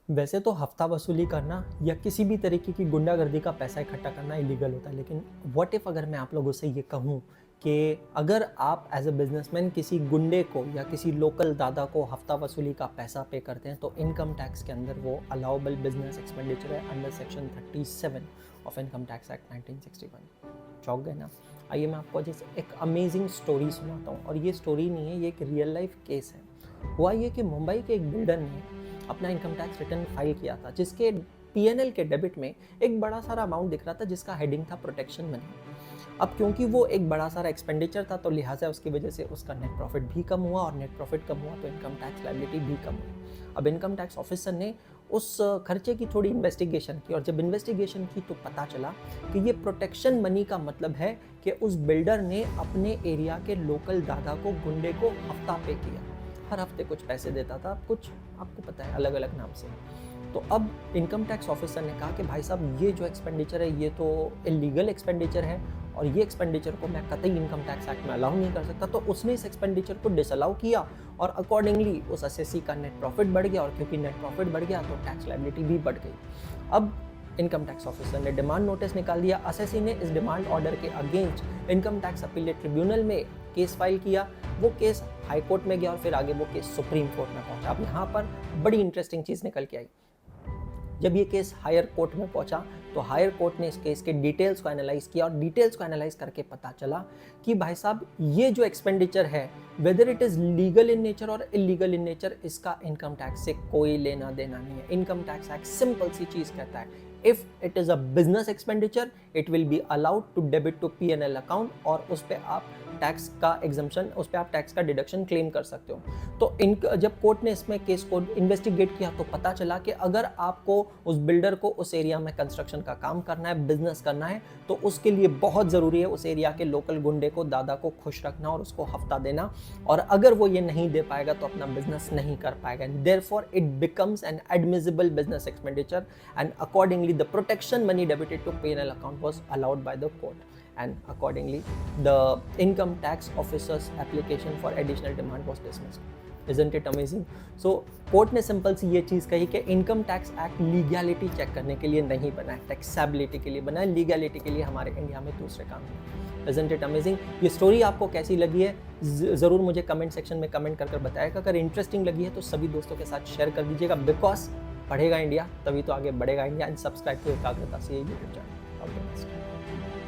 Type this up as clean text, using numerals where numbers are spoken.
वैसे तो हफ्ता वसूली करना या किसी भी तरीके की गुंडागर्दी का पैसा इकट्ठा करना इलीगल होता है, लेकिन व्हाट इफ़ अगर मैं आप लोगों से ये कहूँ कि अगर आप एज अ बिजनेसमैन किसी गुंडे को या किसी लोकल दादा को हफ्ता वसूली का पैसा पे करते हैं तो इनकम टैक्स के अंदर वो अलाउबल बिजनेस एक्सपेंडिचर है under section 37 of income tax act 1961। चौंक गए ना? आइए मैं आपको जैसे एक अमेजिंग स्टोरी सुनाता हूँ, और ये स्टोरी नहीं है, ये एक रियल लाइफ केस है। हुआ ये कि मुंबई के एक बिल्डर ने अपना इनकम टैक्स रिटर्न फाइल किया था, जिसके पीएनएल के डेबिट में एक बड़ा सारा अमाउंट दिख रहा था जिसका हेडिंग था प्रोटेक्शन मनी। अब क्योंकि वो एक बड़ा सारा एक्सपेंडिचर था तो लिहाजा उसकी वजह से उसका नेट प्रॉफिट भी कम हुआ, और नेट प्रॉफिट कम हुआ तो इनकम टैक्स लायबिलिटी भी कम हुई। अब इनकम टैक्स ऑफिसर ने उस खर्चे की थोड़ी इन्वेस्टिगेशन की, और जब इन्वेस्टिगेशन की तो पता चला कि ये प्रोटेक्शन मनी का मतलब है कि उस बिल्डर ने अपने एरिया के लोकल दादा को, गुंडे को हफ्ता पे किया। हर हफ्ते कुछ पैसे देता था, कुछ आपको पता है अलग अलग नाम से। तो अब इनकम टैक्स ऑफिसर ने कहा कि भाई साहब ये जो एक्सपेंडिचर है ये तो इलीगल एक्सपेंडिचर है, और ये एक्सपेंडिचर को मैं कतई इनकम टैक्स एक्ट में अलाउ नहीं कर सकता। तो उसने इस एक्सपेंडिचर को डिसअलाउ किया, और अकॉर्डिंगली उस असेसी का नेट प्रॉफिट बढ़ गया, और क्योंकि नेट प्रॉफिट बढ़ गया तो टैक्स लायबिलिटी भी बढ़ गई। अब इनकम टैक्स ऑफिसर ने डिमांड नोटिस निकाल दिया। असेसी ने इस डिमांड ऑर्डर के against income tax appellate tribunal में केस फाइल किया। वो केस हाई कोर्ट में गया, और फिर आगे वो केस सुप्रीम कोर्ट में पहुंचा। अब यहाँ पर बड़ी इंटरेस्टिंग चीज़ निकल के आई। जब ये केस हायर कोर्ट में पहुंचा तो हायर कोर्ट ने इस केस के डिटेल्स को एनालाइज किया, और डिटेल्स को एनालाइज करके पता चला कि भाई साहब ये जो एक्सपेंडिचर है, whether it is legal in nature और इलीगल इन नेचर, इसका इनकम टैक्स से कोई लेना देना नहीं है। इनकम टैक्स एक्ट सिंपल सी चीज़ कहता है, if it is a business expenditure it will be allowed to debit to PNL account, और उस पर आप टैक्स का एग्जम्पशन, उस पर आप टैक्स का डिडक्शन क्लेम कर सकते हो। तो जब कोर्ट ने इसमें केस को इन्वेस्टिगेट किया तो पता चला कि अगर आपको उस बिल्डर को उस एरिया में कंस्ट्रक्शन का काम करना है, बिजनेस करना है, तो उसके लिए बहुत ज़रूरी है उस एरिया के लोकल गुंडे को, दादा को खुश रखना और उसको हफ्ता देना, और अगर वो ये नहीं दे पाएगा तो अपना बिजनेस नहीं कर पाएगा। Therefore it becomes an admissible business expenditure, and accordingly the protection money debited to PNL account was allowed by the court, and accordingly the income tax officer's application for additional demand was dismissed. Isn't it amazing? So court ने simple सी ये चीज़ कही कि income tax act legality check करने के लिए नहीं बना है, टैक्सेबिलिटी के लिए बना है। लीगैलिटी के लिए हमारे इंडिया में दूसरे काम है। Isn't it amazing? ये स्टोरी आपको कैसी लगी है ज़रूर मुझे कमेंट सेक्शन में कमेंट कर बताएगा। अगर इंटरेस्टिंग लगी है तो सभी दोस्तों के साथ शेयर कर दीजिएगा, बिकॉज पढ़ेगा इंडिया तभी तो आगे बढ़ेगा इंडिया। एंड सब्सक्राइब टू एकाग्रता से यूट्यूब चैनल।